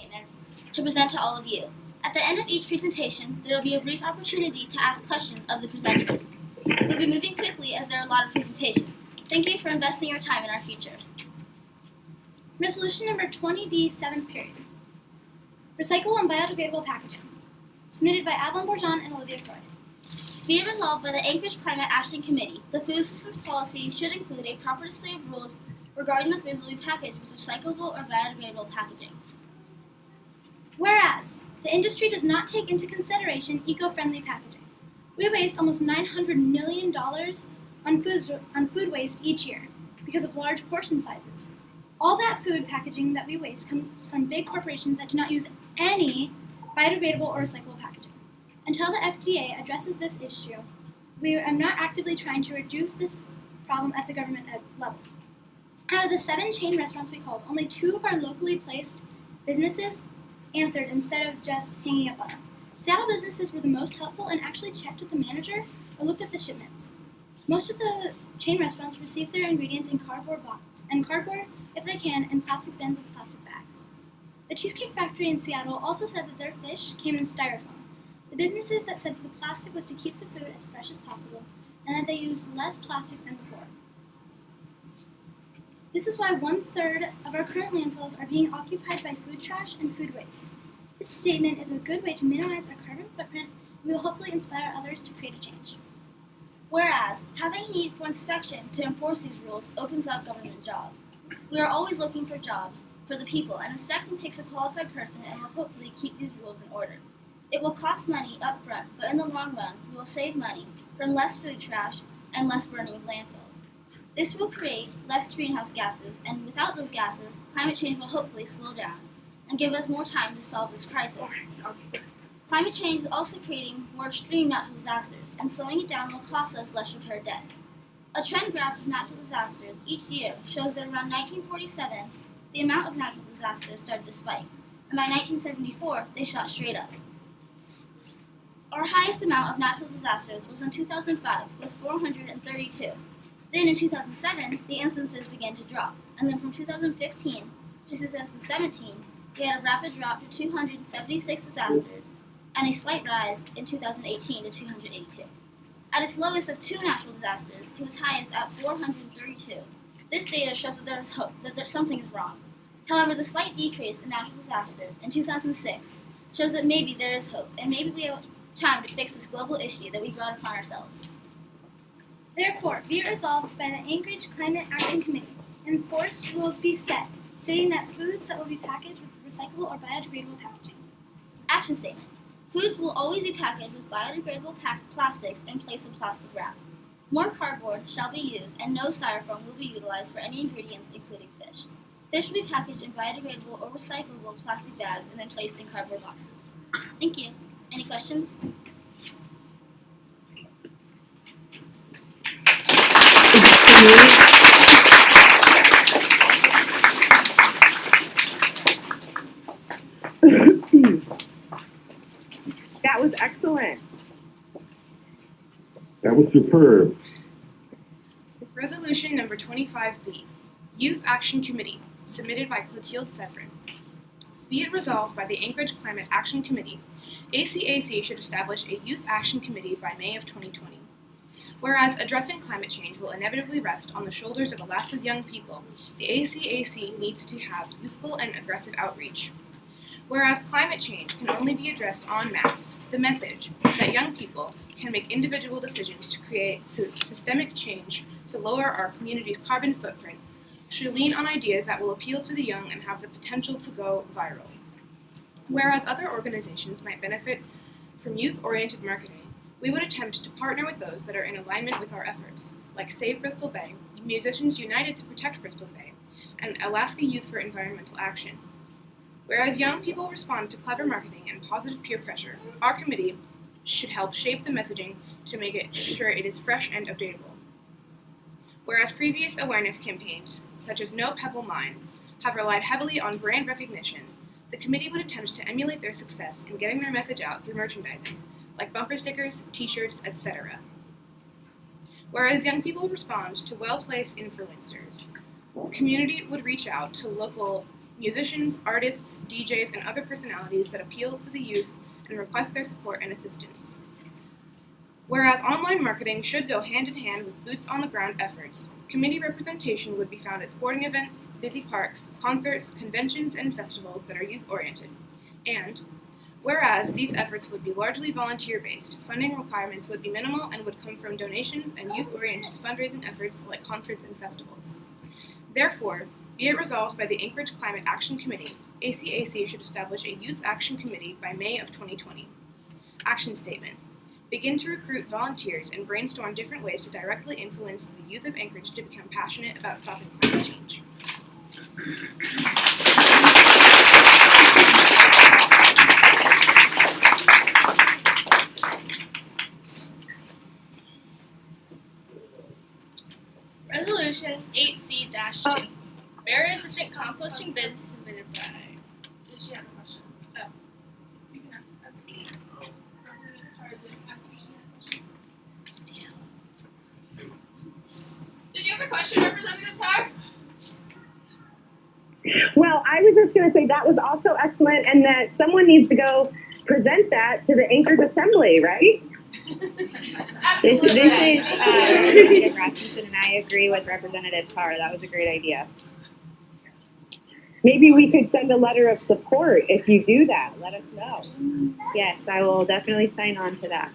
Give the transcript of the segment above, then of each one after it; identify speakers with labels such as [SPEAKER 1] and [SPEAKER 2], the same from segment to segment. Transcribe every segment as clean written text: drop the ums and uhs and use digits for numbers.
[SPEAKER 1] statements to present to all of you. At the end of each presentation, there will be a brief opportunity to ask questions of the presenters. We'll be moving quickly as there are a lot of presentations. Thank you for investing your time in our future. Resolution number 20B, 7th period. Recyclable and biodegradable packaging. Submitted by Avalon Bourgeon and Olivia Croy. Be it resolved by the Anchorage Climate Action Committee, the food systems policy should include a proper display of rules regarding the foods that will be packaged with recyclable or biodegradable packaging. Whereas, the industry does not take into consideration eco-friendly packaging. We waste almost $900 million on food waste each year because of large portion sizes. All that food packaging that we waste comes from big corporations that do not use any biodegradable or recyclable packaging. Until the FDA addresses this issue, we are not actively trying to reduce this problem at the government level. Out of the 7 chain restaurants we called, only 2 of our locally placed businesses answered instead of just hanging up on us. Seattle businesses were the most helpful and actually checked with the manager or looked at the shipments. Most of the chain restaurants receive their ingredients in cardboard if they can, and plastic bins with plastic bags. The Cheesecake Factory in Seattle also said that their fish came in styrofoam. The businesses that said that the plastic was to keep the food as fresh as possible and that they used less plastic than before. This is why 1/3 of our current landfills are being occupied by food trash and food waste. This statement is a good way to minimize our carbon footprint, and we will hopefully inspire others to create a change. Whereas, having a need for inspection to enforce these rules opens up government jobs. We are always looking for jobs for the people, and inspecting takes a qualified person and will hopefully keep these rules in order. It will cost money up front, but in the long run, we will save money from less food trash and less burning of landfills. This will create less greenhouse gases, and without those gases, climate change will hopefully slow down and give us more time to solve this crisis. Climate change is also creating more extreme natural disasters, and slowing it down will cost us less repair debt. A trend graph of natural disasters each year shows that around 1947, the amount of natural disasters started to spike, and by 1974, they shot straight up. Our highest amount of natural disasters was in 2005, was 432. Then in 2007, the instances began to drop, and then from 2015 to 2017, we had a rapid drop to 276 disasters, and a slight rise in 2018 to 282. At its lowest of 2 natural disasters to its highest at 432. This data shows that there is hope, that something is wrong. However, the slight decrease in natural disasters in 2006 shows that maybe there is hope, and maybe we have time to fix this global issue that we brought upon ourselves. Therefore, be it resolved by the Anchorage Climate Action Committee, enforced rules be set, stating that foods that will be packaged with recyclable or biodegradable packaging. Action statement. Foods will always be packaged with biodegradable plastics in place of plastic wrap. More cardboard shall be used, and no styrofoam will be utilized for any ingredients, including fish. Fish will be packaged in biodegradable or recyclable plastic bags and then placed in cardboard boxes. Thank you. Any questions?
[SPEAKER 2] That was excellent.
[SPEAKER 3] That was superb.
[SPEAKER 4] Resolution number 25B, Youth Action Committee, submitted by Clotilde Severin. Be it resolved by the Anchorage Climate Action Committee, ACAC should establish a Youth Action Committee by May of 2020. Whereas addressing climate change will inevitably rest on the shoulders of Alaska's young people, the ACAC needs to have youthful and aggressive outreach. Whereas climate change can only be addressed en masse, the message that young people can make individual decisions to create systemic change to lower our community's carbon footprint should lean on ideas that will appeal to the young and have the potential to go viral. Whereas other organizations might benefit from youth-oriented marketing, we would attempt to partner with those that are in alignment with our efforts, like Save Bristol Bay, Musicians United to Protect Bristol Bay, and Alaska Youth for Environmental Action. Whereas young people respond to clever marketing and positive peer pressure, our committee should help shape the messaging to make it sure it is fresh and updatable. Whereas previous awareness campaigns, such as No Pebble Mine, have relied heavily on brand recognition, the committee would attempt to emulate their success in getting their message out through merchandising, like bumper stickers, t-shirts, etc. Whereas young people respond to well-placed influencers, the community would reach out to local musicians, artists, DJs, and other personalities that appeal to the youth and request their support and assistance. Whereas online marketing should go hand in hand with boots-on-the-ground efforts, committee representation would be found at sporting events, busy parks, concerts, conventions, and festivals that are youth-oriented. And whereas these efforts would be largely volunteer-based, funding requirements would be minimal and would come from donations and youth-oriented fundraising efforts like concerts and festivals. Therefore, be it resolved by the Anchorage Climate Action Committee, ACAC should establish a Youth Action Committee by May of 2020. Action Statement. Begin to recruit volunteers and brainstorm different ways to directly influence the youth of Anchorage to become passionate about stopping climate change.
[SPEAKER 3] Resolution 8C-2. Barrier resistant composting bins submitted by.
[SPEAKER 4] Did she have a question?
[SPEAKER 3] Oh.
[SPEAKER 4] You can ask me. Did you have a question, Representative Tar?
[SPEAKER 2] Well, I was just going to say that was also excellent, and that someone needs to go present that to the Anchorage Assembly, right?
[SPEAKER 4] Absolutely.
[SPEAKER 5] This is Representative Rasmussen, and I agree with Representative Tar. That was a great idea.
[SPEAKER 2] Maybe we could send a letter of support if you do that. Let us know.
[SPEAKER 5] Yes, I will definitely sign on to that.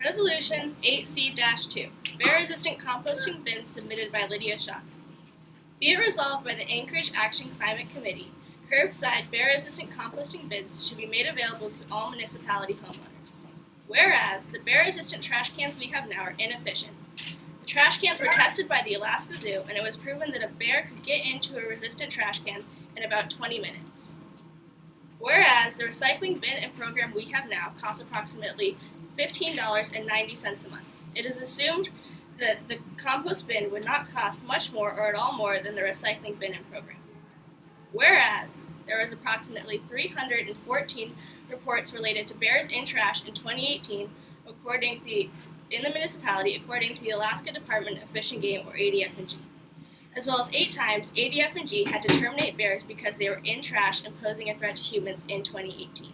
[SPEAKER 3] Resolution 8C-2. Barrier resistant composting bins submitted by Lydia Shock. Be it resolved by the Anchorage Action Climate Committee, curbside barrier resistant composting bins should be made available to all municipality homeowners. Whereas the barrier resistant trash cans we have now are inefficient. The trash cans were tested by the Alaska Zoo, and it was proven that a bear could get into a resistant trash can in about 20 minutes. Whereas the recycling bin and program we have now costs approximately $15.90 a month. It is assumed that the compost bin would not cost much more or at all more than the recycling bin and program. Whereas there was approximately 314 reports related to bears in trash in 2018, in the municipality, according to the Alaska Department of Fish and Game, or ADF&G. As well as 8 times, ADF&G had to terminate bears because they were in trash and posing a threat to humans in 2018.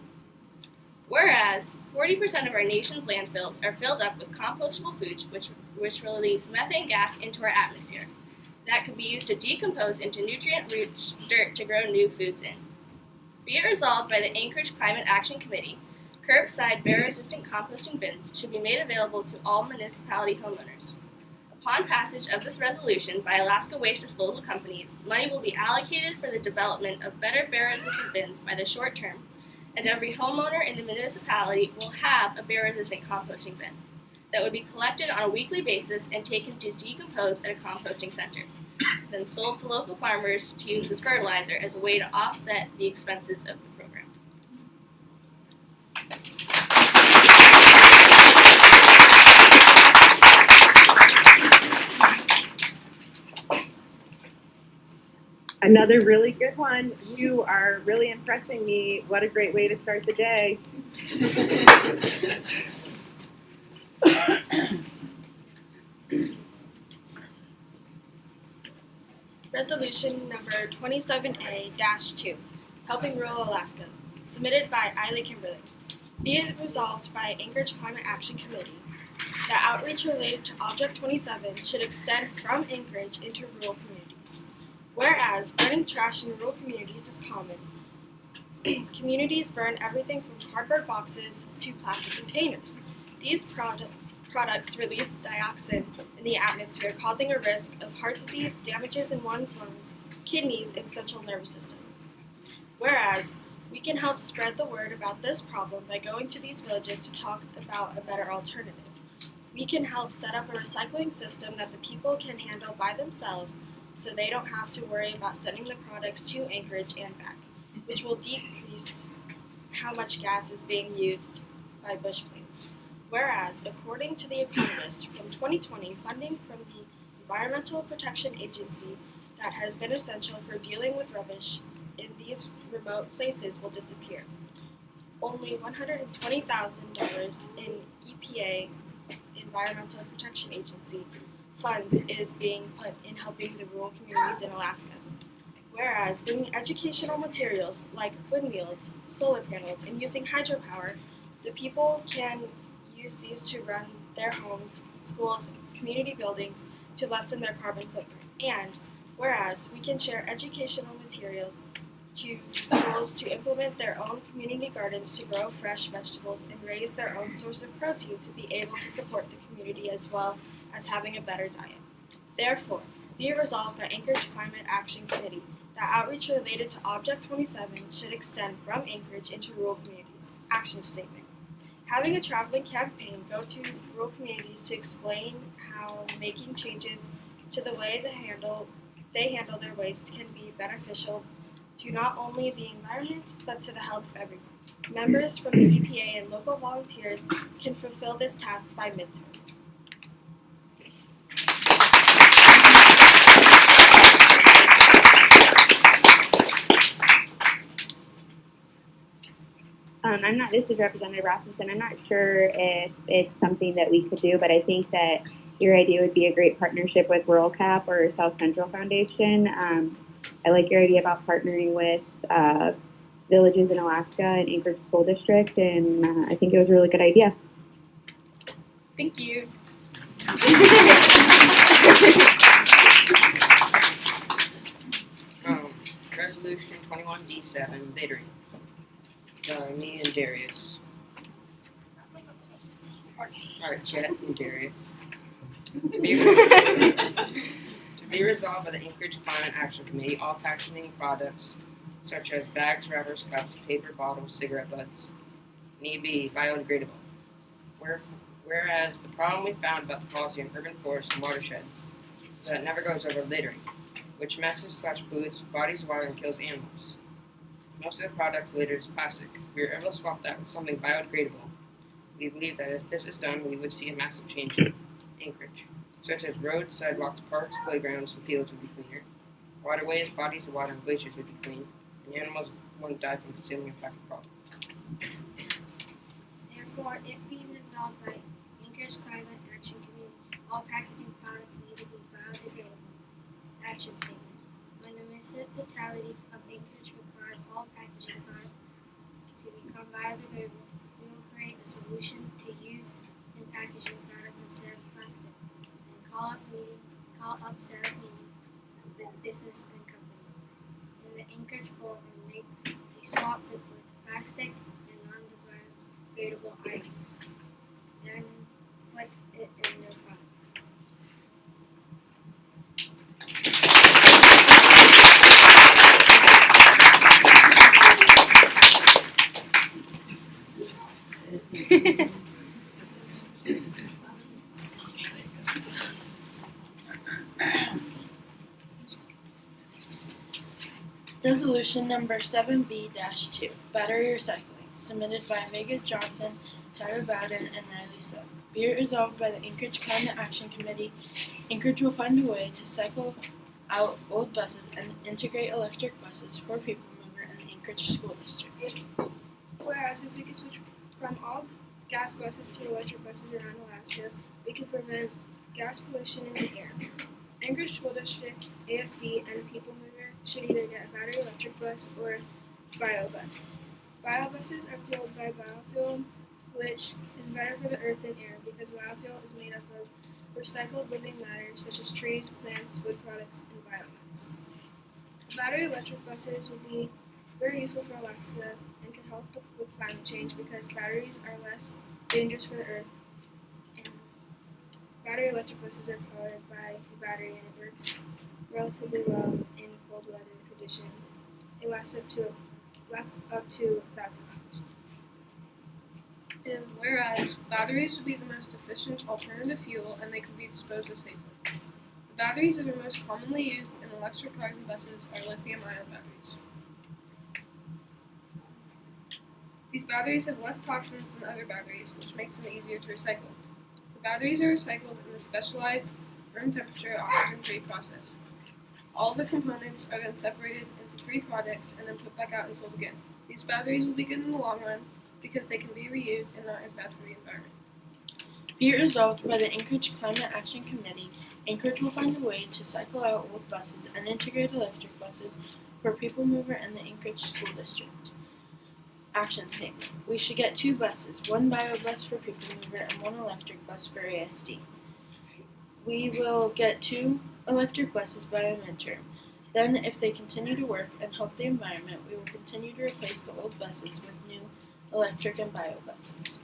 [SPEAKER 3] Whereas 40% of our nation's landfills are filled up with compostable foods, which release methane gas into our atmosphere that could be used to decompose into nutrient-rich dirt to grow new foods in. Be it resolved by the Anchorage Climate Action Committee, curbside barrier-resistant composting bins should be made available to all municipality homeowners. Upon passage of this resolution by Alaska Waste Disposal Companies, money will be allocated for the development of better barrier-resistant bins by the short term, and every homeowner in the municipality will have a barrier-resistant composting bin that would be collected on a weekly basis and taken to decompose at a composting center, then sold to local farmers to use as fertilizer as a way to offset the expenses of the program.
[SPEAKER 2] Another really good one. You are really impressing me. What a great way to start the day.
[SPEAKER 6] Resolution number 27A-2, Helping Rural Alaska, submitted by Eiley Kimberly. Be it resolved by Anchorage Climate Action Committee that outreach related to Object 27 should extend from Anchorage into rural communities. Whereas burning trash in rural communities is common, communities burn everything from cardboard boxes to plastic containers. These products release dioxin in the atmosphere, causing a risk of heart disease, damages in one's lungs, kidneys, and central nervous system. Whereas we can help spread the word about this problem by going to these villages to talk about a better alternative. We can help set up a recycling system that the people can handle by themselves so they don't have to worry about sending the products to Anchorage and back, which will decrease how much gas is being used by bush planes. Whereas, according to The Economist, from 2020, funding from the Environmental Protection Agency that has been essential for dealing with rubbish in these remote places will disappear. only $120,000 in EPA, Environmental Protection Agency, funds is being put in helping the rural communities in Alaska. Whereas bringing educational materials like windmills, solar panels, and using hydropower, the people can use these to run their homes, schools, community buildings to lessen their carbon footprint. And whereas we can share educational materials to schools to implement their own community gardens to grow fresh vegetables and raise their own source of protein to be able to support the community as well as having a better diet. Therefore, be it resolved by Anchorage Climate Action Committee that outreach related to Object 27 should extend from Anchorage into rural communities. Action statement. Having a traveling campaign go to rural communities to explain how making changes to the way they handle their waste can be beneficial to not only the environment but to the health of everyone. Members from the EPA and local volunteers can fulfill this task by midterm.
[SPEAKER 5] This is Representative Rasmussen. I'm not sure if it's something that we could do, but I think that your idea would be a great partnership with Rural Cap or South Central Foundation. I like your idea about partnering with villages in Alaska and Anchorage School District, and I think it was a really good idea.
[SPEAKER 6] Thank you.
[SPEAKER 7] Resolution 21D7, littering. Me and Darius. Alright, Chet and Darius. To be resolved by the Anchorage Climate Action Committee, all packaging products such as bags, wrappers, cups, paper bottles, cigarette butts need to be biodegradable. Whereas the problem we found about the policy in urban forests and watersheds is that it never goes over littering, which messes/pollutes bodies of water and kills animals. Most of the products littered is plastic. If we were able to swap that with something biodegradable, we believe that if this is done, we would see a massive change in Anchorage, such as roads, sidewalks, parks, playgrounds, and fields would be cleaner. Waterways, bodies of water, and glaciers would be clean, and animals wouldn't die from consuming a packaged product.
[SPEAKER 1] Therefore, it be resolved by Anchorage Climate Action Committee, all packaging products need to be biodegradable. Action statement. When the municipality of Anchorage requires all packaging products to become biodegradable, we will create a solution to use in packaging products instead of plastic, and call up set up meetings with business and companies in the Anchorage Bowl and make a swap with plastic and non-biodegradable items, then put it in their products.
[SPEAKER 8] Resolution number 7B-2, battery recycling, submitted by Vega Johnson, Tyler Bowden, and Riley So. Be it resolved by the Anchorage Climate Action Committee, Anchorage will find a way to cycle out old buses and integrate electric buses for people mover in the Anchorage School District.
[SPEAKER 6] Whereas if we could switch from all gas buses to electric buses around Alaska, we could prevent gas pollution in the air. Anchorage School District, ASD, and People Mover should either get a battery electric bus or biobus. Biobuses are fueled by biofuel, which is better for the earth and air because biofuel is made up of recycled living matter such as trees, plants, wood products, and biomass. Battery electric buses would be very useful for Alaska and can help with climate change because batteries are less dangerous for the earth. And battery electric buses are powered by a battery and it works relatively well in cold weather conditions. It lasts up to 1,000 miles.
[SPEAKER 3] And whereas batteries would be the most efficient alternative fuel and they could be disposed of safely. The batteries that are most commonly used in electric cars and buses are lithium-ion batteries. These batteries have less toxins than other batteries, which makes them easier to recycle. The batteries are recycled in a specialized, room temperature, oxygen-free process. All the components are then separated into 3 products and then put back out and sold again. These batteries will be good in the long run
[SPEAKER 6] because they can be reused and not as bad for the environment.
[SPEAKER 8] Be it resolved by the Anchorage Climate Action Committee, Anchorage will find a way to cycle out old buses and integrate electric buses for People Mover and the Anchorage School District. Action statement. We should get 2 buses, 1 bio bus for People Mover and 1 electric bus for ASD. We will get 2 electric buses by the midterm. Then, if they continue to work and help the environment, we will continue to replace the old buses with new electric and bio buses.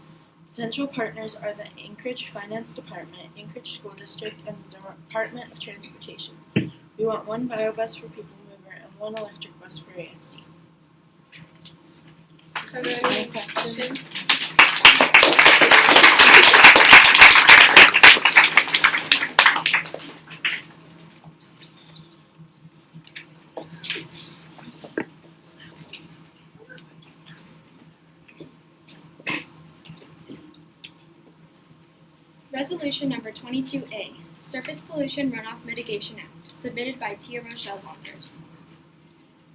[SPEAKER 8] Potential partners are the Anchorage Finance Department, Anchorage School District, and the Department of Transportation. We want 1 bio bus for People Mover and 1 electric bus for ASD.
[SPEAKER 6] Are there any questions?
[SPEAKER 1] Resolution number 22A, Surface Pollution Runoff Mitigation Act, submitted by Tia Rochelle Walters.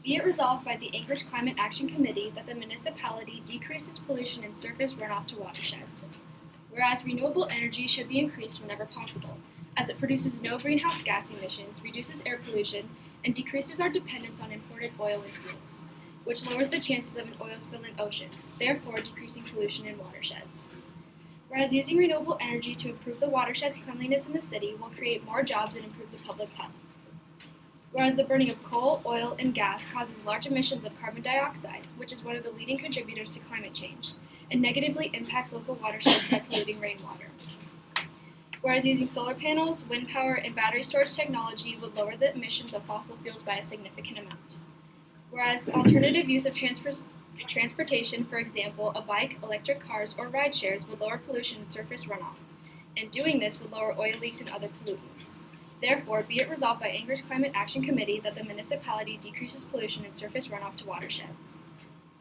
[SPEAKER 1] Be it resolved by the Anchorage Climate Action Committee that the municipality decreases pollution in surface runoff to watersheds. Whereas renewable energy should be increased whenever possible, as it produces no greenhouse gas emissions, reduces air pollution, and decreases our dependence on imported oil and fuels, which lowers the chances of an oil spill in oceans, therefore decreasing pollution in watersheds. Whereas using renewable energy to improve the watershed's cleanliness in the city will create more jobs and improve the public's health. Whereas the burning of coal, oil, and gas causes large emissions of carbon dioxide, which is one of the leading contributors to climate change, and negatively impacts local watersheds by polluting rainwater. Whereas using solar panels, wind power, and battery storage technology would lower the emissions of fossil fuels by a significant amount. Whereas alternative use of transportation, for example, a bike, electric cars, or ride shares, would lower pollution in surface runoff, and doing this would lower oil leaks and other pollutants. Therefore, be it resolved by Anchorage Climate Action Committee that the municipality decreases pollution in surface runoff to watersheds.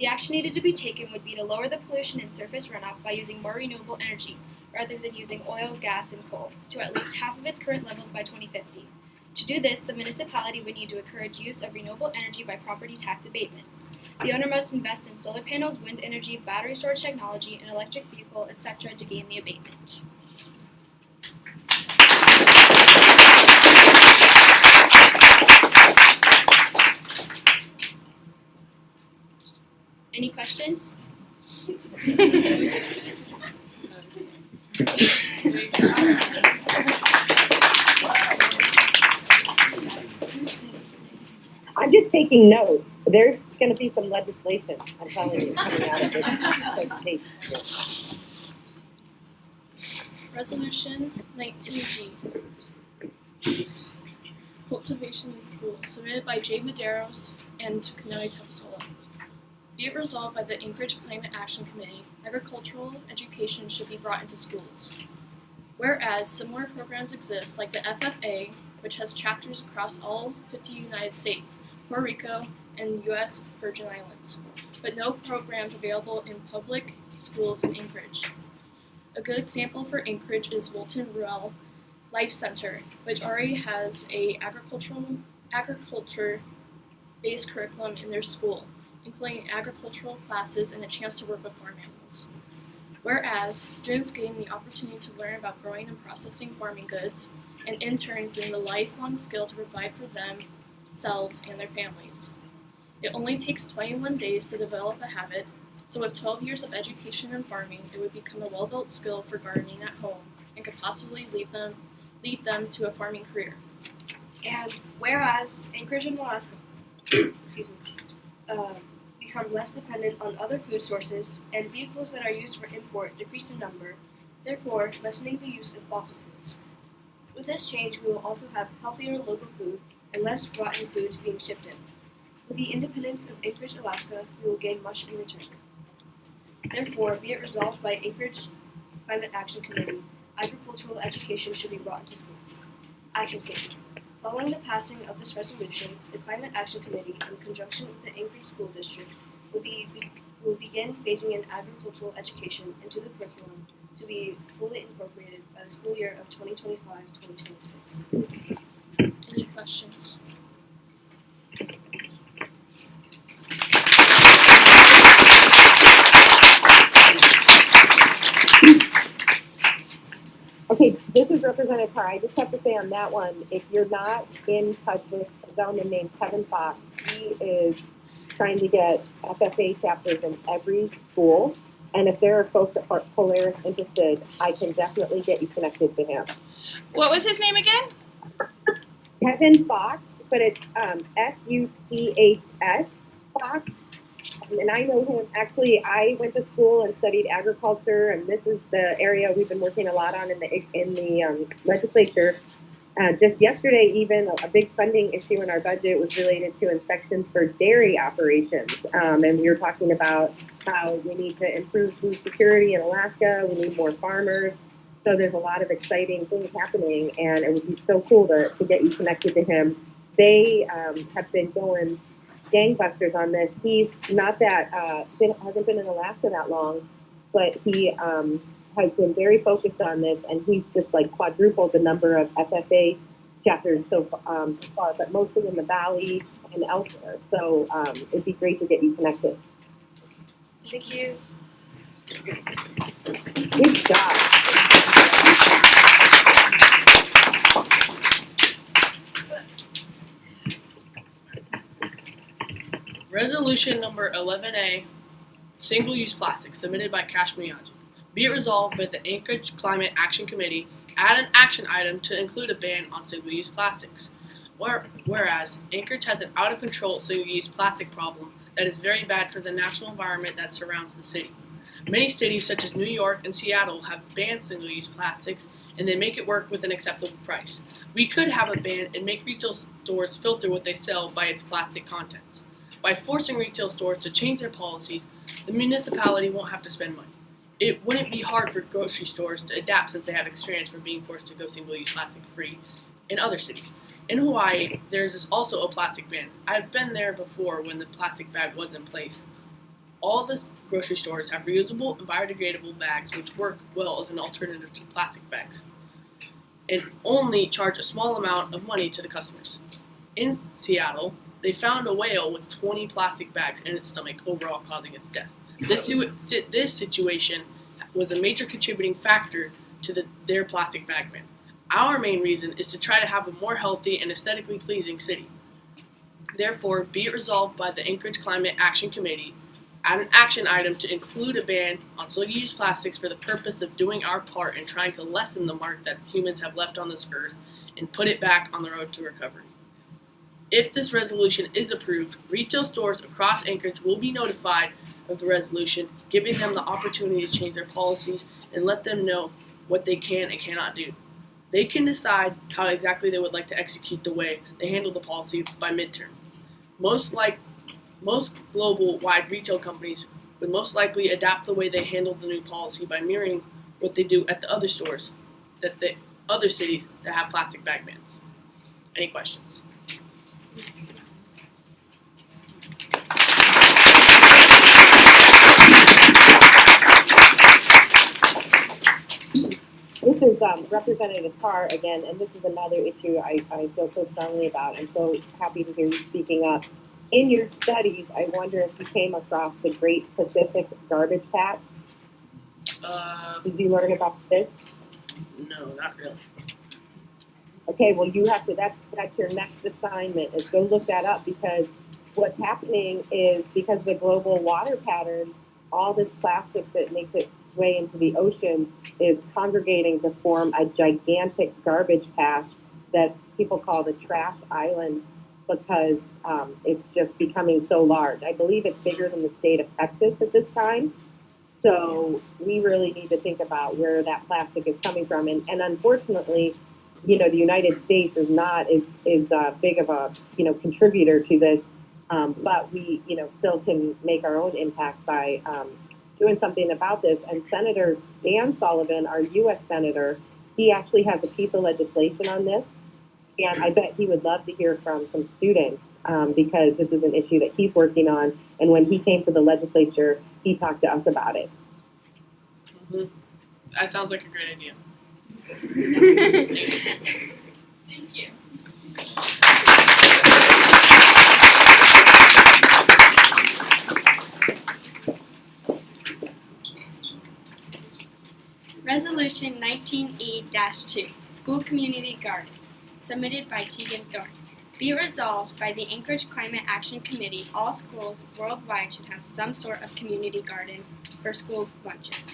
[SPEAKER 1] The action needed to be taken would be to lower the pollution in surface runoff by using more renewable energy, rather than using oil, gas, and coal, to at least half of its current levels by 2050. To do this, the municipality would need to encourage use of renewable energy by property tax abatements. The owner must invest in solar panels, wind energy, battery storage technology, an electric vehicle, etc. to gain the abatement. Any questions?
[SPEAKER 2] I'm just taking notes. There's going to be some legislation, I'm telling you, coming out of this presentation.
[SPEAKER 6] Resolution 19G, Cultivation in Schools, submitted by Jay Medeiros and Tukanoi Tapasola. Be it resolved by the Anchorage Climate Action Committee, agricultural education should be brought into schools. Whereas similar programs exist like the FFA, which has chapters across all 50 United States, Puerto Rico, and U.S. Virgin Islands, but no programs available in public schools in Anchorage. A good example for Anchorage is Wilton Rural Life Center, which already has a agriculture-based curriculum in their school, including agricultural classes and a chance to work with farm animals. Whereas students gain the opportunity to learn about growing and processing farming goods, and in turn gain the lifelong skill to provide for themselves and their families. It only takes 21 days to develop a habit, so with 12 years of education in farming, it would become a well-built skill for gardening at home and could possibly lead them to a farming career. And whereas Anchorage and Alaska become less dependent on other food sources and vehicles that are used for import decrease in number, therefore lessening the use of fossil fuels. With this change, we will also have healthier local food and less rotten foods being shipped in. With the independence of Anchorage, Alaska, we will gain much in return. Therefore, be it resolved by Anchorage Climate Action Committee, agricultural education should be brought into schools. Action statement. Following the passing of this resolution, the Climate Action Committee, in conjunction with the Anchorage School District, will begin phasing in agricultural education into the curriculum to be fully incorporated by the school year of 2025-2026. Any questions?
[SPEAKER 2] This is Representative Carr. I just have to say on that one, if you're not in touch with a gentleman named Kevin Fox, he is trying to get FFA chapters in every school. And if there are folks at Polaris interested, I can definitely get you connected to him.
[SPEAKER 4] What was his name again?
[SPEAKER 2] Kevin Fox, but it's Fuchs, Fox. And I know him. Actually, I went to school and studied agriculture, and this is the area we've been working a lot on in the legislature. Just yesterday, even a big funding issue in our budget was related to inspections for dairy operations. And we were talking about how we need to improve food security in Alaska. We need more farmers. So there's a lot of exciting things happening, and it would be so cool to get you connected to him. They have been going gangbusters on this. He's not that, hasn't been in Alaska that long, but he has been very focused on this, and he's just like quadrupled the number of FFA chapters so far, but mostly in the Valley and elsewhere. So it'd be great to get you connected.
[SPEAKER 6] Thank you.
[SPEAKER 2] Good job.
[SPEAKER 9] Resolution number 11A, single-use plastic, submitted by Cash Miyaji. Be it resolved by the Anchorage Climate Action Committee, add an action item to include a ban on single-use plastics. Whereas Anchorage has an out-of-control single-use plastic problem that is very bad for the natural environment that surrounds the city. Many cities, such as New York and Seattle, have banned single-use plastics, and they make it work with an acceptable price. We could have a ban and make retail stores filter what they sell by its plastic contents. By forcing retail stores to change their policies, the municipality won't have to spend money. It wouldn't be hard for grocery stores to adapt since they have experience from being forced to go single-use plastic free in other cities. In Hawaii, there's also a plastic ban. I've been there before when the plastic bag was in place. All the grocery stores have reusable and biodegradable bags which work well as an alternative to plastic bags and only charge a small amount of money to the customers. In Seattle, they found a whale with 20 plastic bags in its stomach, overall causing its death. This situation was a major contributing factor to their plastic bag ban. Our main reason is to try to have a more healthy and aesthetically pleasing city. Therefore, be it resolved by the Anchorage Climate Action Committee, add an action item to include a ban on single-use plastics for the purpose of doing our part in trying to lessen the mark that humans have left on this earth and put it back on the road to recovery. If this resolution is approved, retail stores across Anchorage will be notified of the resolution, giving them the opportunity to change their policies and let them know what they can and cannot do. They can decide how exactly they would like to execute the way they handle the policy by midterm. Most global-wide retail companies would most likely adapt the way they handle the new policy by mirroring what they do at the other stores, the other cities that have plastic bag bans. Any questions?
[SPEAKER 2] This is Representative Carr again, and this is another issue I feel so strongly about. I'm so happy to hear you speaking up. In your studies, I wonder if you came across the Great Pacific Garbage Patch. Did you learn about this?
[SPEAKER 9] No, not really.
[SPEAKER 2] Okay, well you have to, that's your next assignment, is go look that up, because what's happening is because of the global water pattern, all this plastic that makes its way into the ocean is congregating to form a gigantic garbage patch that people call the trash island, because it's just becoming so large. I believe it's bigger than the state of Texas at this time. So we really need to think about where that plastic is coming from. And unfortunately, the United States is not as big of a, contributor to this, but we, still can make our own impact by doing something about this. And Senator Dan Sullivan, our U.S. Senator, he actually has a piece of legislation on this. And I bet he would love to hear from some students because this is an issue that he's working on. And when he came to the legislature, he talked to us about it.
[SPEAKER 9] Mm-hmm. That sounds like a great idea.
[SPEAKER 4] Thank you.
[SPEAKER 1] Resolution
[SPEAKER 6] Resolution 19E-2, School Community Gardens, submitted by Tegan Thorne. Be it resolved by the Anchorage Climate Action Committee, all schools worldwide should have some sort of community garden for school lunches.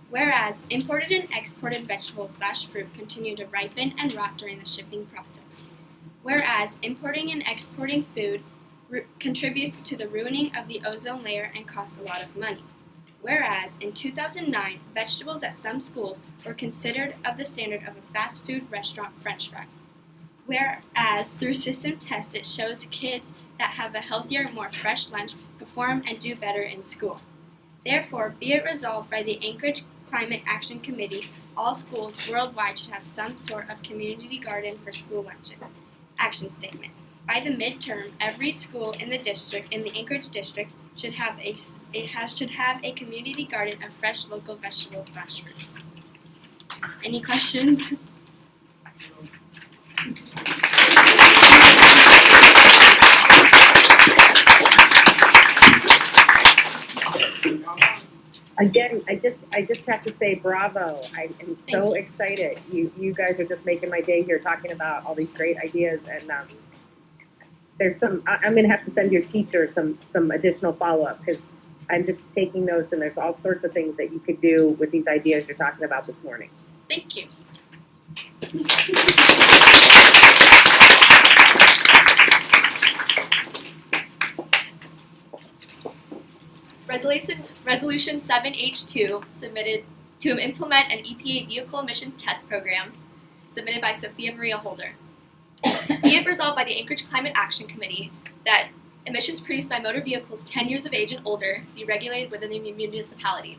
[SPEAKER 6] Whereas imported and exported vegetables/fruit continue to ripen and rot during the shipping process. Whereas importing and exporting food contributes to the ruining of the ozone layer and costs a lot of money. Whereas in 2009, vegetables at some schools were considered of the standard of a fast food restaurant French fry. Whereas through system tests it shows kids that have a healthier, more fresh lunch perform and do better in school. Therefore, be it resolved by the Anchorage Climate Action Committee, all schools worldwide should have some sort of community garden for school lunches. Action statement. By the midterm, every school in the district, in the Anchorage district, should have a community garden of fresh local vegetables/fruits. Any questions?
[SPEAKER 2] Again, I just have to say bravo. I am so excited. You guys are just making my day here talking about all these great ideas, and there's some. I'm gonna have to send your teacher some additional follow-up because I'm just taking notes, and there's all sorts of things that you could do with these ideas you're talking about this morning.
[SPEAKER 3] Thank you. Resolution 7H2 submitted to implement an EPA vehicle emissions test program, submitted by Sophia Maria Holder. Be it resolved by the Anchorage Climate Action Committee that emissions produced by motor vehicles 10 years of age and older be regulated within the municipality.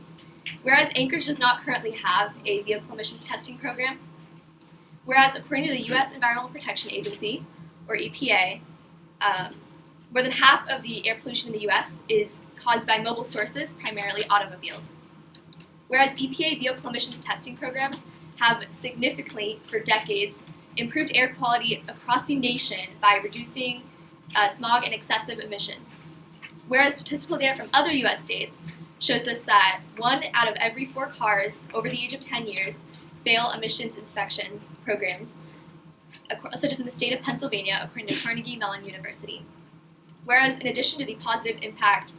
[SPEAKER 3] Whereas Anchorage does not currently have a vehicle emissions testing program, whereas according to the U.S. Environmental Protection Agency, or EPA, more than half of the air pollution in the U.S. is caused by mobile sources, primarily automobiles. Whereas EPA vehicle emissions testing programs have significantly, for decades, improved air quality across the nation by reducing smog and excessive emissions. Whereas statistical data from other U.S. states shows us that 1 out of every 4 cars over the age of 10 years fail emissions inspections programs, such as in the state of Pennsylvania, according to Carnegie Mellon University. Whereas in addition to the positive impact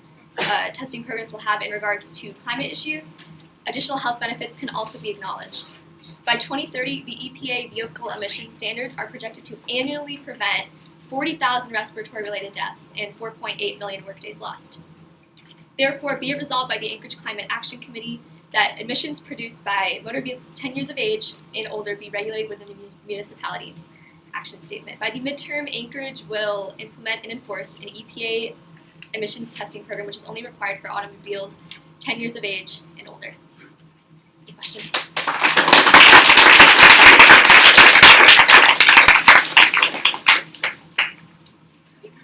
[SPEAKER 3] testing programs will have in regards to climate issues, additional health benefits can also be acknowledged. By 2030, the EPA vehicle emission standards are projected to annually prevent 40,000 respiratory-related deaths and 4.8 million workdays lost. Therefore, be it resolved by the Anchorage Climate Action Committee that emissions produced by motor vehicles 10 years of age and older be regulated within the municipality. Action statement. By the midterm, Anchorage will implement and enforce an EPA emissions testing program which is only required for automobiles 10 years of age and older. Any questions?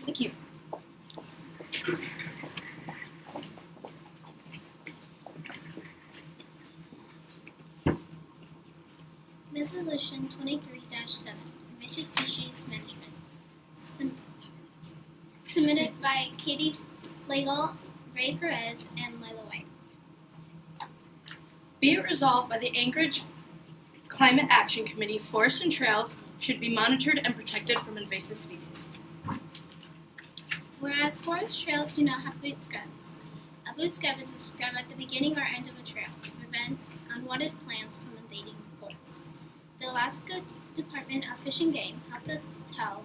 [SPEAKER 3] Thank you.
[SPEAKER 1] Resolution 23-7, Invasive Species Management, submitted by Katie Flagel, Ray Perez, and Lila White.
[SPEAKER 4] Be it resolved by the Anchorage Climate Action Committee, forests and trails should be monitored and protected from invasive species.
[SPEAKER 1] Whereas forest trails do not have boot scrubs. A boot scrub is a scrub at the beginning or end of a trail to prevent unwanted plants from invading the forest. The Alaska Department of Fish and Game helped tell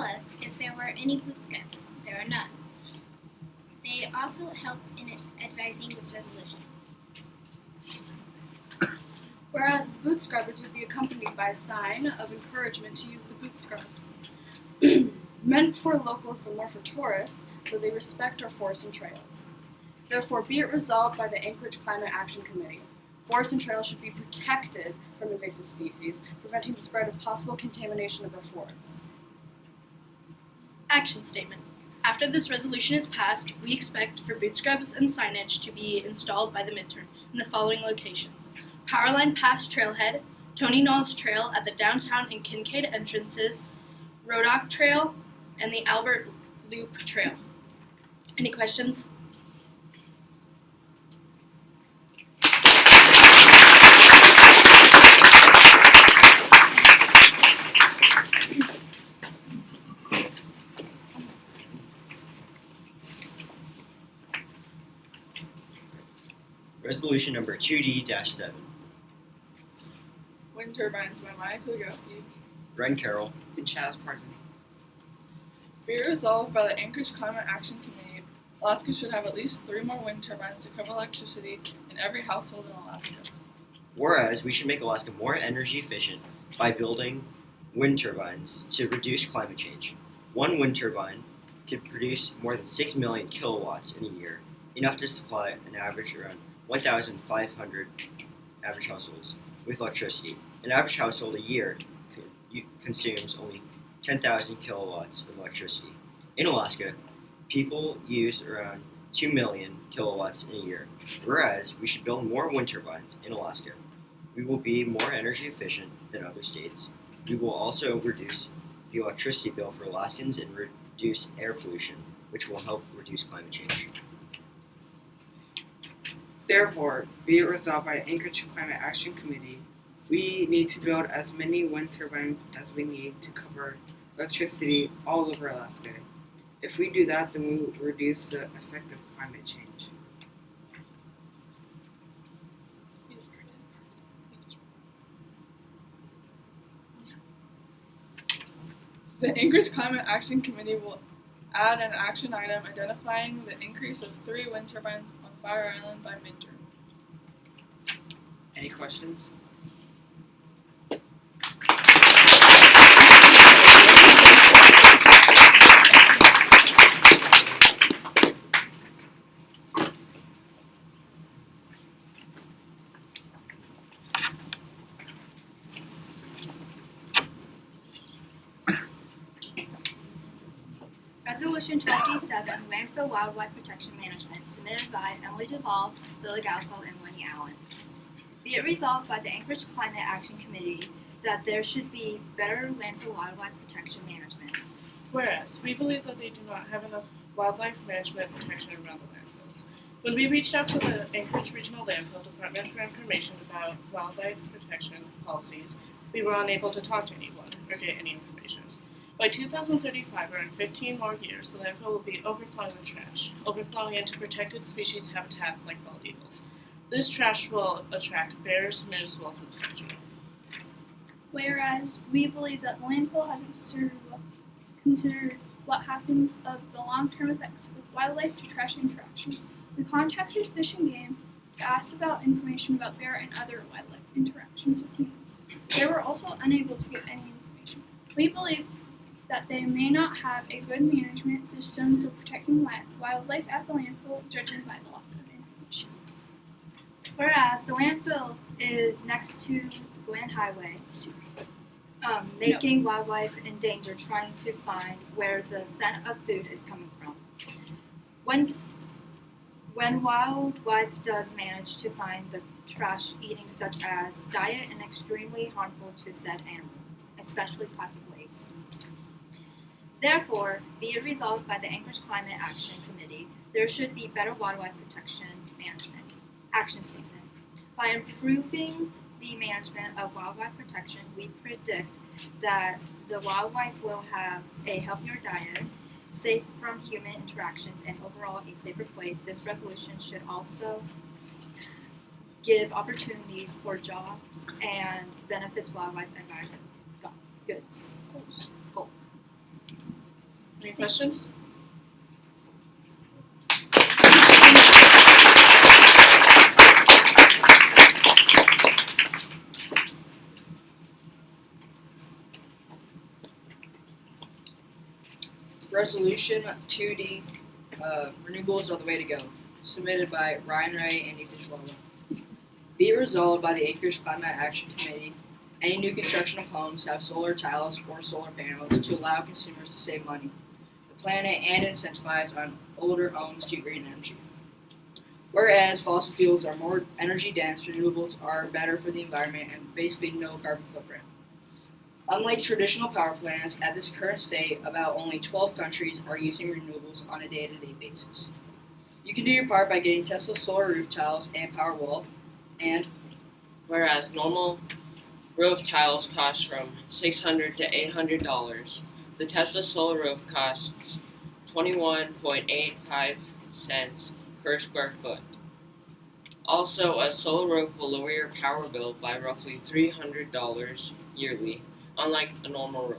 [SPEAKER 1] us if there were any boot scrubs. There are none. They also helped in advising this resolution.
[SPEAKER 10] Whereas the boot scrubbers would be accompanied by a sign of encouragement to use the boot scrubs. Meant for locals but more for tourists, so they respect our forests and trails. Therefore, be it resolved by the Anchorage Climate Action Committee. Forests and trails should be protected from invasive species, preventing the spread of possible contamination of our forests.
[SPEAKER 4] Action statement. After this resolution is passed, we expect for boot scrubs and signage to be installed by the midterm in the following locations: Powerline Pass Trailhead, Tony Knowles Trail at the downtown and Kincaid entrances, Rodock Trail, and the Albert Loop Trail. Any questions?
[SPEAKER 11] Resolution number 2D-7.
[SPEAKER 12] Wind turbines by Maya Kuligowski.
[SPEAKER 11] Ren Carroll.
[SPEAKER 7] And Chaz Parton.
[SPEAKER 12] Be it resolved by the Anchorage Climate Action Committee, Alaska should have at least 3 more wind turbines to cover electricity in every household in Alaska.
[SPEAKER 11] Whereas we should make Alaska more energy efficient by building wind turbines to reduce climate change. One wind turbine could produce more than 6 million kilowatts in a year, enough to supply an average around 1,500 average households with electricity. An average household a year consumes only 10,000 kilowatts of electricity. In Alaska, people use around 2 million kilowatts in a year. Whereas we should build more wind turbines in Alaska, we will be more energy efficient than other states. We will also reduce the electricity bill for Alaskans and reduce air pollution, which will help reduce climate change.
[SPEAKER 13] Therefore, be it resolved by the Anchorage Climate Action Committee, we need to build as many wind turbines as we need to cover electricity all over Alaska. If we do that, then we will reduce the effect of climate change.
[SPEAKER 12] The Anchorage Climate Action Committee will add an action item identifying the increase of 3 wind turbines on Fire Island by midterm.
[SPEAKER 7] Any questions?
[SPEAKER 1] Resolution 27, Landfill Wildlife Protection Management, submitted by Emily Duvall, Lily Galpo, and Winnie Allen. Be it resolved by the Anchorage Climate Action Committee that there should be better landfill wildlife protection management.
[SPEAKER 9] Whereas we believe that they do not have enough wildlife management protection around the landfills. When we reached out to the Anchorage Regional Landfill Department for information about wildlife protection policies, we were unable to talk to anyone or get any information. By 2035, or in 15 more years, the landfill will be overflowing with trash, overflowing into protected species habitats like bald eagles. This trash will attract bears, moose, wolves, and etc.
[SPEAKER 1] Whereas we believe that the landfill hasn't considered what happens of the long-term effects with wildlife to trash interactions. We contacted Fish and Game to ask about information about bear and other wildlife interactions with humans. They were also unable to get any information. We believe that they may not have a good management system for protecting wildlife at the landfill, judging by the lack of information. Whereas the landfill is next to the Glen Highway, making wildlife in danger trying to find where the scent of food is coming from. When wildlife does manage to find the trash eating such as diet and extremely harmful to said animal, especially plastic waste. Therefore, be it resolved by the Anchorage Climate Action Committee, there should be better wildlife protection management. Action statement. By improving the management of wildlife protection, we predict that the wildlife will have a healthier diet, safe from human interactions, and overall a safer place. This resolution should also give opportunities for jobs and benefits wildlife environment goals.
[SPEAKER 9] Any questions?
[SPEAKER 14] Resolution 2D, renewables are the way to go, submitted by Ryan Ray and Ethan Schwab. Be it resolved by the Anchorage Climate Action Committee, any new construction of homes have solar tiles or solar panels to allow consumers to save money, the planet, and incentivize on older homes to green energy. Whereas fossil fuels are more energy dense, renewables are better for the environment and basically no carbon footprint. Unlike traditional power plants, at this current state, about only 12 countries are using renewables on a day-to-day basis. You can do your part by getting Tesla solar roof tiles and Powerwall, and
[SPEAKER 7] whereas normal roof tiles cost from $600 to $800, the Tesla solar roof costs 21.85 cents per square foot. Also, a solar roof will lower your power bill by roughly $300 yearly, unlike a normal roof.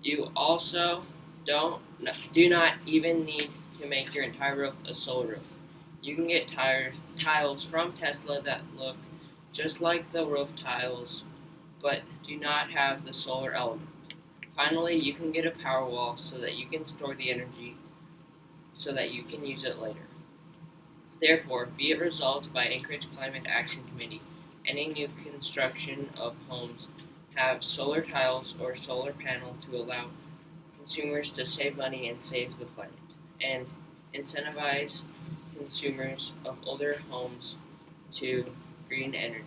[SPEAKER 7] You also do not even need to make your entire roof a solar roof. You can get tiles from Tesla that look just like the roof tiles, but do not have the solar element. Finally, you can get a power wall so that you can store the energy so that you can use it later. Therefore, be it resolved by Anchorage Climate Action Committee, any new construction of homes have solar tiles or solar panel to allow consumers to save money and save the planet, and incentivize consumers of older homes to green energy.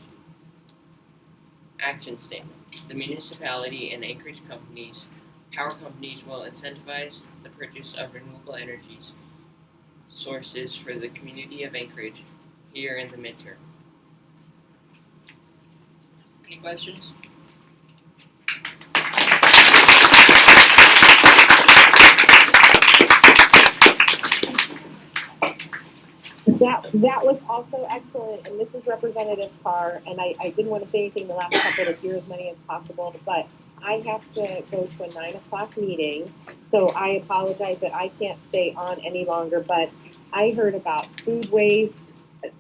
[SPEAKER 7] Action statement. The municipality and Anchorage power companies will incentivize the purchase of renewable energies sources for the community of Anchorage here in the midterm.
[SPEAKER 14] Any questions?
[SPEAKER 2] That was also excellent, and this is Representative Carr, and I didn't want to say anything the last couple to hear as many as possible, but I have to go to a 9 o'clock meeting, so I apologize that I can't stay on any longer, but I heard about food waste,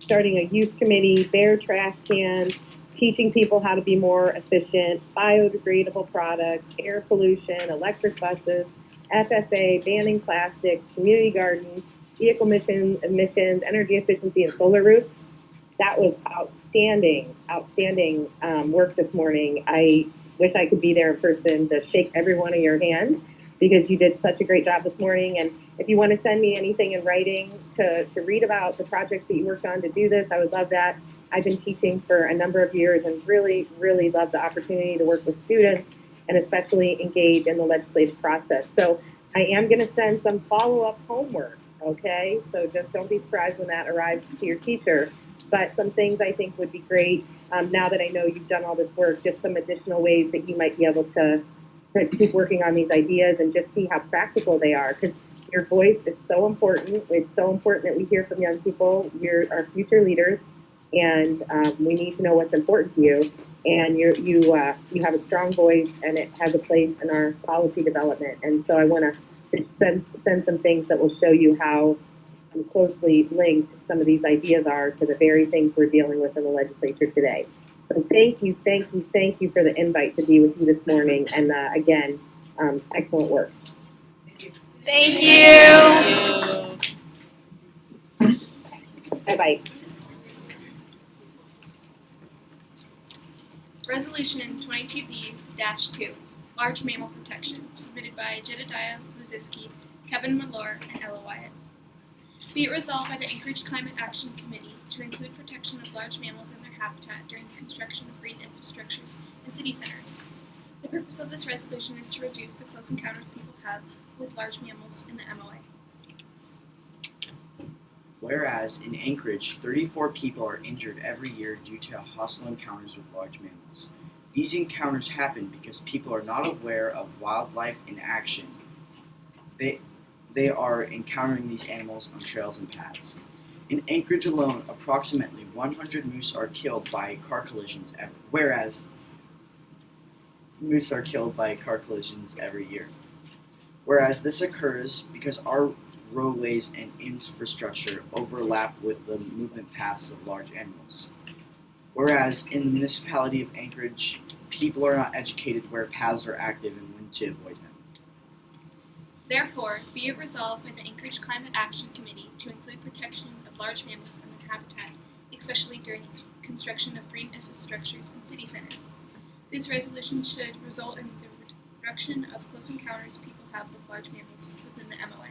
[SPEAKER 2] starting a youth committee, bear trash cans, teaching people how to be more efficient, biodegradable products, air pollution, electric buses, FFA, banning plastics, community gardens, vehicle emissions, energy efficiency, and solar roofs. That was outstanding work this morning. I wish I could be there in person to shake every one of your hands because you did such a great job this morning. And if you want to send me anything in writing to read about the projects that you worked on to do this, I would love that. I've been teaching for a number of years and really, really love the opportunity to work with students and especially engage in the legislative process. So I am going to send some follow-up homework. Okay, so just don't be surprised when that arrives to your teacher. But some things I think would be great, now that I know you've done all this work, just some additional ways that you might be able to keep working on these ideas and just see how practical they are. Because your voice is so important. It's so important that we hear from young people. You're our future leaders, and we need to know what's important to you. And you have a strong voice, and it has a place in our policy development. And so I want to send some things that will show you how closely linked some of these ideas are to the very things we're dealing with in the legislature today. So thank you for the invite to be with you this morning. And again, excellent work.
[SPEAKER 6] Thank you.
[SPEAKER 2] Bye-bye.
[SPEAKER 4] Resolution 22B-2, Large Mammal Protection, submitted by Jedediah Luziski, Kevin Malore, and Ella Wyatt. Be it resolved by the Anchorage Climate Action Committee to include protection of large mammals and their habitat during the construction of green infrastructures and city centers. The purpose of this resolution is to reduce the close encounters people have with large mammals in the MOA.
[SPEAKER 15] Whereas in Anchorage, 34 people are injured every year due to hostile encounters with large mammals. These encounters happen because people are not aware of wildlife in action. They are encountering these animals on trails and paths. In Anchorage alone, approximately 100 moose are killed by car collisions every year. Whereas this occurs because our roadways and infrastructure overlap with the movement paths of large animals. Whereas in the municipality of Anchorage, people are not educated where paths are active and when to avoid them.
[SPEAKER 4] Therefore, be it resolved by the Anchorage Climate Action Committee to include protection of large mammals and their habitat, especially during construction of green infrastructures and city centers. This resolution should result in the reduction of close encounters people have with large mammals within the MOA.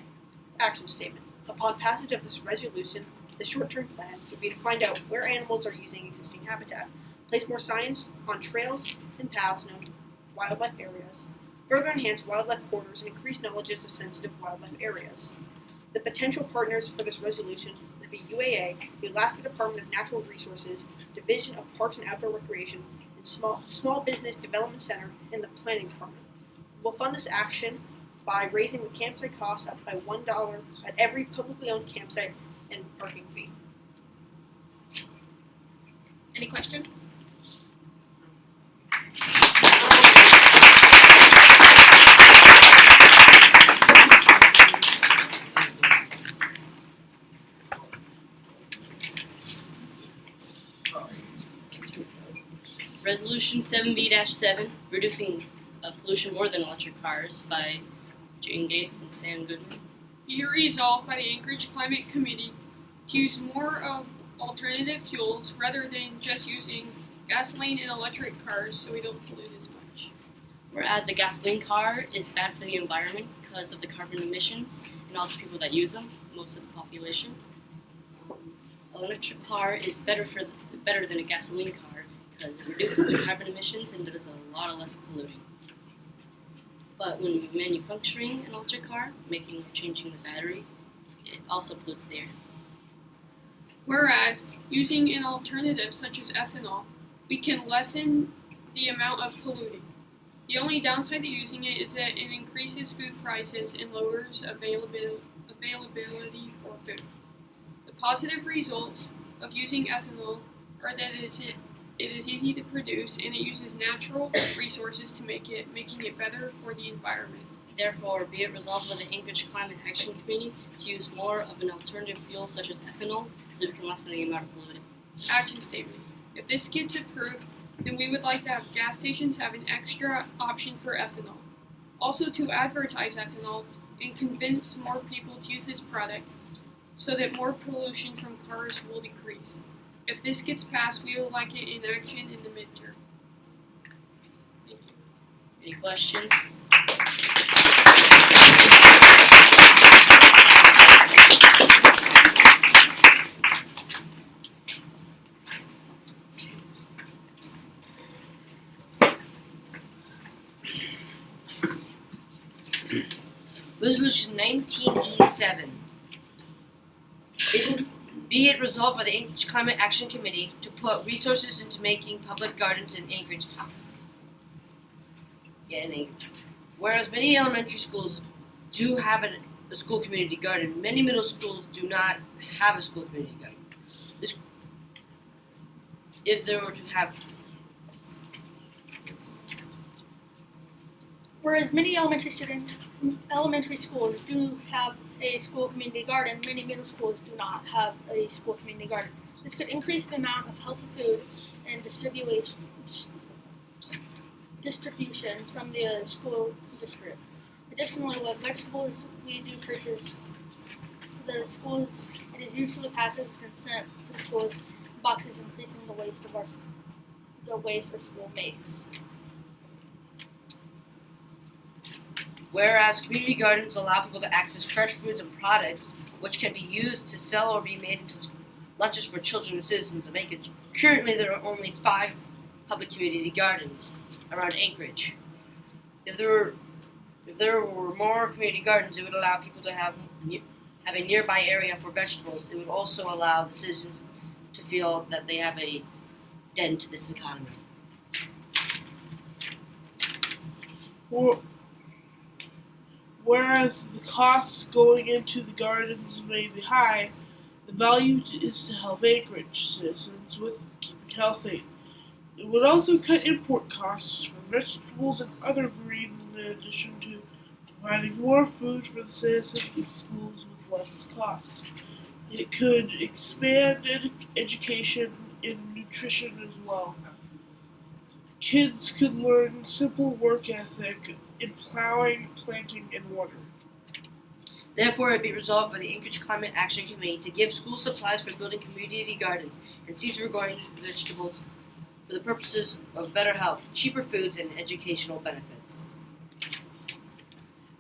[SPEAKER 16] Action statement. Upon passage of this resolution, the short-term plan would be to find out where animals are using existing habitat, place more signs on trails and paths known to wildlife areas, further enhance wildlife corridors, and increase knowledges of sensitive wildlife areas. The potential partners for this resolution would be UAA, the Alaska Department of Natural Resources, Division of Parks and Outdoor Recreation, and Small Business Development Center, and the Planning Department. We'll fund this action by raising the campsite cost up by $1 at every publicly owned campsite and parking fee.
[SPEAKER 3] Any questions?
[SPEAKER 17] Resolution 7B-7, reducing pollution more than electric cars by Jane Gates and Sam Goodman.
[SPEAKER 18] Be resolved by the Anchorage Climate Committee to use more of alternative fuels rather than just using gasoline and electric cars so we don't pollute as much.
[SPEAKER 17] Whereas a gasoline car is bad for the environment because of the carbon emissions and all the people that use them, most of the population. An electric car is better than a gasoline car because it reduces the carbon emissions and does a lot less polluting. But when manufacturing an electric car, changing the battery, it also pollutes the air.
[SPEAKER 18] Whereas, using an alternative such as ethanol, we can lessen the amount of polluting. The only downside to using it is that it increases food prices and lowers availability for food. The positive results of using ethanol are that it is easy to produce and it uses natural resources to making it better for the environment.
[SPEAKER 17] Therefore, be it resolved by the Anchorage Climate Action Committee to use more of an alternative fuel such as ethanol so we can lessen the amount of polluting.
[SPEAKER 18] Action statement. If this gets approved, then we would like to have gas stations have an extra option for ethanol. Also to advertise ethanol and convince more people to use this product so that more pollution from cars will decrease. If this gets passed, we would like it in action in the midterm. Thank you.
[SPEAKER 17] Any questions?
[SPEAKER 14] Resolution 19E7. Be it resolved by the Anchorage Climate Action Committee to put resources into making public gardens in Anchorage. Whereas many elementary schools do have a school community garden, many middle schools do not have a school community garden. If there were to have
[SPEAKER 1] Whereas many elementary schools do have a school community garden, many middle schools do not have a school community garden. This could increase the amount of healthy food and distribution from the school district. Additionally, with vegetables we do purchase for the schools, it is usually packaged and sent to the schools in boxes, increasing the waste our school makes.
[SPEAKER 14] Whereas community gardens allow people to access fresh foods and products which can be used to sell or be made into lunches for children and citizens of Anchorage. Currently, there are only 5 public community gardens around Anchorage. If there were more community gardens, it would allow people to have a nearby area for vegetables. It would also allow the citizens to feel that they have a dent to this economy.
[SPEAKER 19] Whereas the costs going into the gardens may be high, the value is to help Anchorage citizens with keeping healthy. It would also cut import costs for vegetables and other greens in addition to providing more food for the citizens and schools with less cost. It could expand education in nutrition as well. Kids could learn simple work ethic in plowing, planting, and watering.
[SPEAKER 14] Therefore, it be resolved by the Anchorage Climate Action Committee to give school supplies for building community gardens and seeds for growing vegetables for the purposes of better health, cheaper foods, and educational benefits.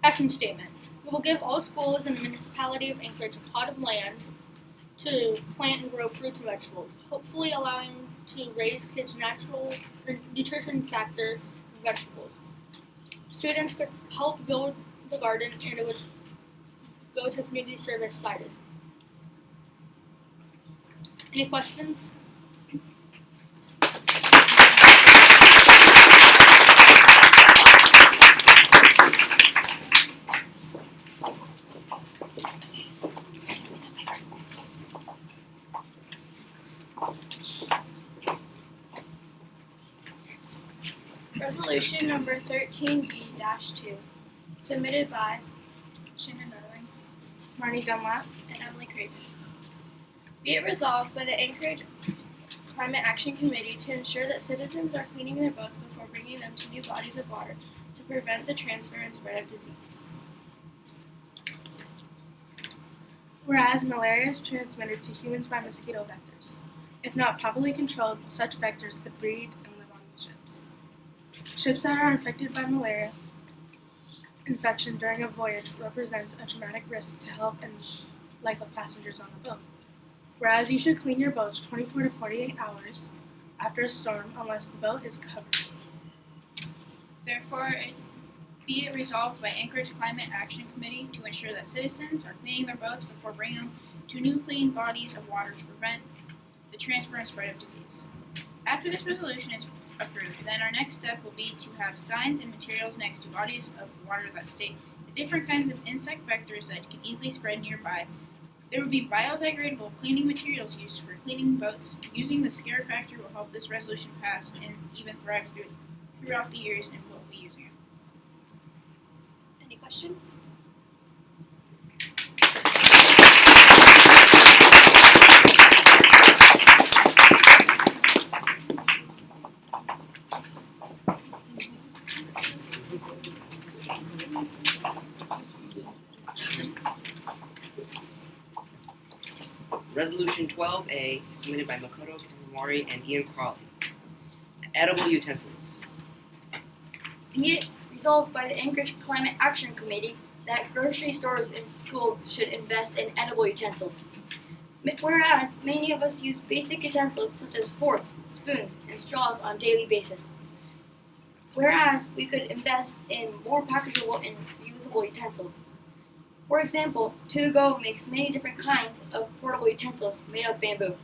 [SPEAKER 1] Action statement. We will give all schools in the municipality of Anchorage a plot of land to plant and grow fruits and vegetables, hopefully allowing to raise kids' natural nutrition factor in vegetables. Students could help build the garden and it would go to community service cited. Any questions? Resolution number 13B-2, submitted by Shannon Darling, Marnie Dunlap, and Emily Cravens. Be it resolved by the Anchorage Climate Action Committee to ensure that citizens are cleaning their boats before bringing them to new bodies of water to prevent the transfer and spread of disease. Whereas malaria is transmitted to humans by mosquito vectors. If not properly controlled, such vectors could breed and live on the ships. Ships that are infected by malaria infection during a voyage represents a traumatic risk to health and life of passengers on the boat. Whereas you should clean your boats 24 to 48 hours after a storm unless the boat is covered.
[SPEAKER 20] Therefore, be it resolved by Anchorage Climate Action Committee to ensure that citizens are cleaning their boats before bringing them to new clean bodies of water to prevent the transfer and spread of disease. After this resolution is approved, then our next step will be to have signs and materials next to bodies of water that state the different kinds of insect vectors that can easily spread nearby. There will be biodegradable cleaning materials used for cleaning boats. Using the scare factor will help this resolution pass and even thrive throughout the years, and we'll be using it.
[SPEAKER 1] Any questions?
[SPEAKER 7] Resolution 12A, submitted by Makoto Kamimori and Ian Crawley. Edible utensils.
[SPEAKER 21] Be it resolved by the Anchorage Climate Action Committee that grocery stores and schools should invest in edible utensils. Whereas many of us use basic utensils such as forks, spoons, and straws on a daily basis. Whereas we could invest in more packageable and reusable utensils. For example, To Go makes many different kinds of portable utensils made of bamboo.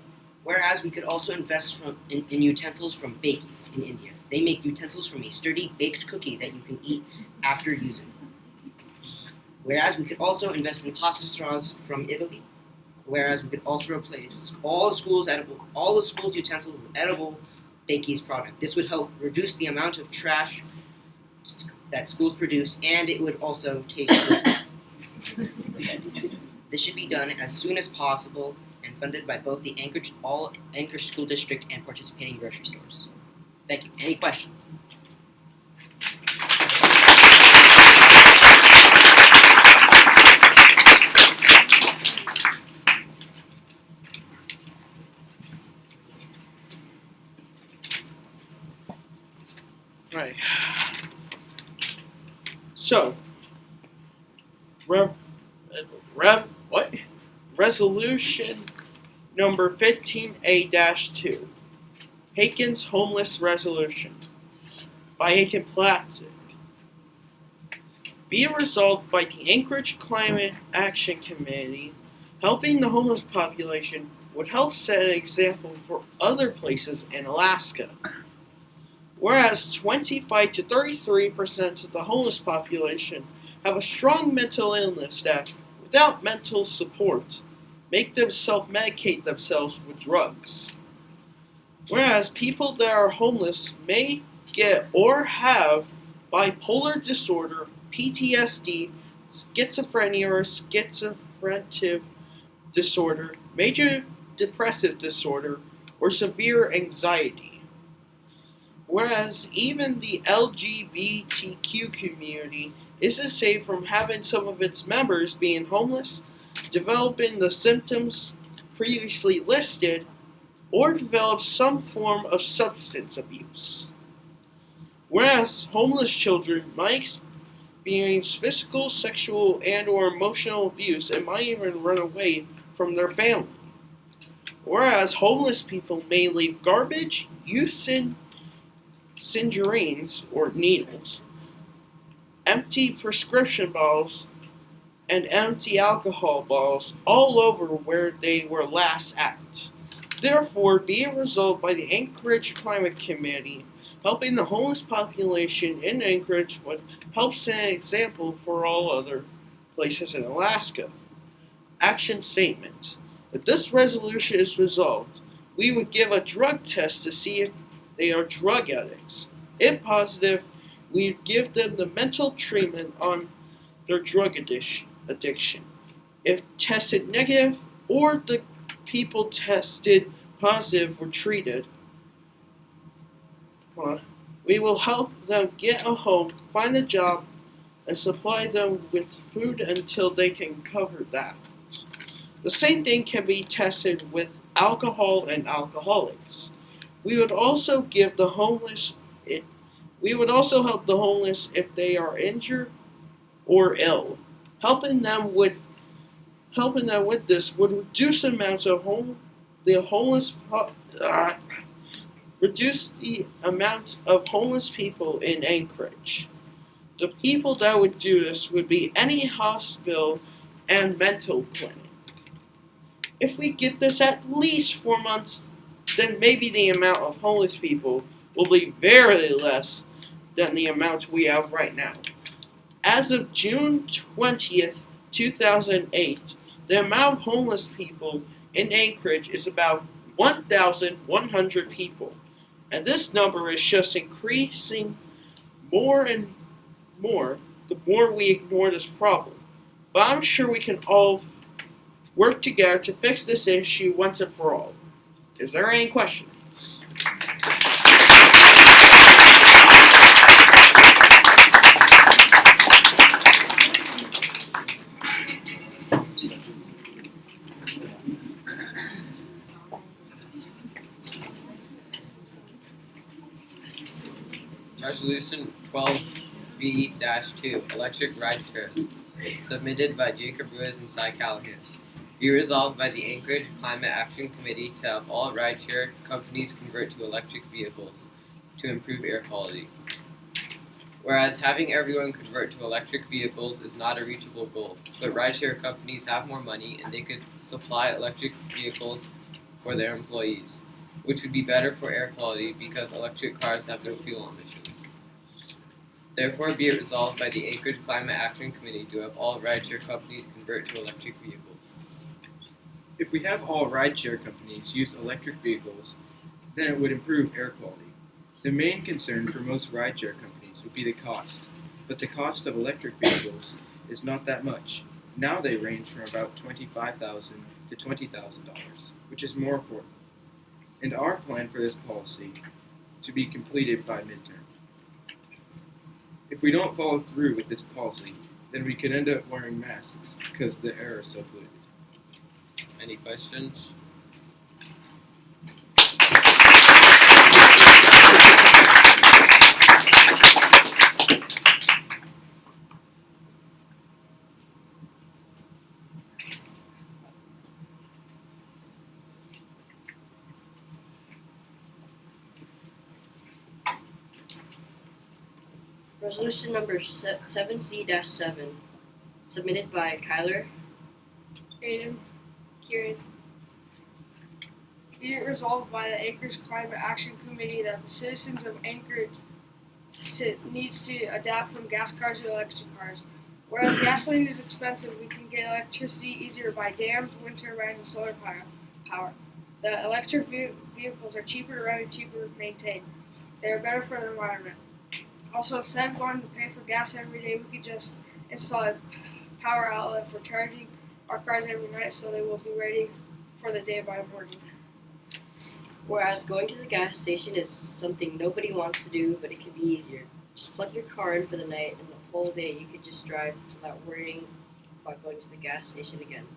[SPEAKER 7] Whereas we could also invest in utensils from Bakeys in India. They make utensils from a sturdy baked cookie that you can eat after using. Whereas we could also invest in pasta straws from Italy. Whereas we could also replace all the schools' utensils with edible Bakeys product. This would help reduce the amount of trash that schools produce, and it would also taste good. This should be done as soon as possible and funded by both the Anchorage School District and participating grocery stores. Thank you. Any questions?
[SPEAKER 19] Right. So, Resolution number 15A-2, Haken's Homeless Resolution, by Haken Platzig. Be it resolved by the Anchorage Climate Action Committee, helping the homeless population would help set an example for other places in Alaska. Whereas 25 to 33% of the homeless population have a strong mental illness that, without mental support, make them self-medicate themselves with drugs. Whereas people that are homeless may get or have bipolar disorder, PTSD, schizophrenia or schizoaffective disorder, major depressive disorder, or severe anxiety. Whereas even the LGBTQ community isn't safe from having some of its members being homeless, developing the symptoms previously listed, or develop some form of substance abuse. Whereas homeless children might experience physical, sexual, and or emotional abuse and might even run away from their family. Whereas homeless people may leave garbage, syringes or needles, empty prescription bottles, and empty alcohol bottles all over where they were last at. Therefore, be it resolved by the Anchorage Climate Committee, helping the homeless population in Anchorage would help set an example for all other places in Alaska. Action statement. If this resolution is resolved, we would give a drug test to see if they are drug addicts. If positive, we give them the mental treatment on their drug addiction. If tested negative or the people tested positive were treated, we will help them get a home, find a job, and supply them with food until they can cover that. The same thing can be tested with alcohol and alcoholics. We would also give the homeless. We would also help the homeless if they are injured or ill. Helping them with this would reduce the amounts of reduce the amount of homeless people in Anchorage. The people that would do this would be any hospital and mental clinic. If we get this at least 4 months, then maybe the amount of homeless people will be very less than the amount we have right now. As of June 20th, 2008, the amount of homeless people in Anchorage is about 1,100 people. And this number is just increasing more and more the more we ignore this problem. But I'm sure we can all work together to fix this issue once and for all. Is there any questions?
[SPEAKER 7] Resolution 12B-2, electric ride shares, submitted by Jacob Ruiz and Cy Callahan. Be resolved by the Anchorage Climate Action Committee to have all rideshare companies convert to electric vehicles to improve air quality. Whereas having everyone convert to electric vehicles is not a reachable goal, but rideshare companies have more money and they could supply electric vehicles for their employees, which would be better for air quality because electric cars have no fuel emissions. Therefore, be it resolved by the Anchorage Climate Action Committee to have all rideshare companies convert to electric vehicles.
[SPEAKER 5] If we have all rideshare companies use electric vehicles, then it would improve air quality. The main concern for most rideshare companies would be the cost, but the cost of electric vehicles is not that much. Now they range from about $25,000 to $20,000, which is more affordable. And our plan for this policy to be completed by midterm. If we don't follow through with this policy, then we could end up wearing masks because the air is so polluted.
[SPEAKER 7] Any questions?
[SPEAKER 17] Resolution number 7C-7, submitted by Kyler.
[SPEAKER 6] Aiden, Kieran. Be it resolved by the Anchorage Climate Action Committee that the citizens of Anchorage needs to adapt from gas cars to electric cars. Whereas gasoline is expensive, we can get electricity easier by dams, wind turbines, and solar power. The electric vehicles are cheaper to run and cheaper to maintain. They are better for the environment. Also, instead of going to pay for gas every day, we could just install a power outlet for charging our cars every night so they will be ready for the day by morning.
[SPEAKER 17] Whereas going to the gas station is something nobody wants to do, but it can be easier. Just plug your car in for the night, and the whole day you could just drive without worrying about going to the gas station again.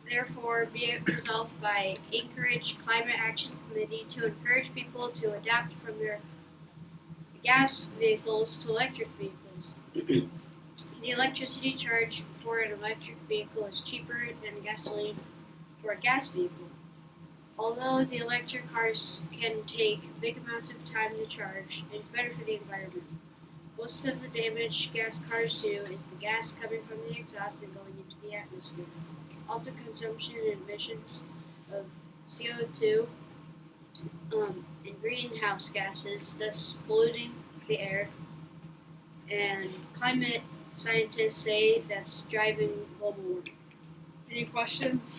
[SPEAKER 22] Therefore, be it resolved by Anchorage Climate Action Committee to encourage people to adapt from their gas vehicles to electric vehicles. The electricity charge for an electric vehicle is cheaper than gasoline for a gas vehicle. Although the electric cars can take big amounts of time to charge, it is better for the environment. Most of the damage gas cars do is the gas coming from the exhaust and going into the atmosphere. Also, consumption and emissions of CO2 and greenhouse gases, thus polluting the air. And climate scientists say that's driving global warming.
[SPEAKER 6] Any questions?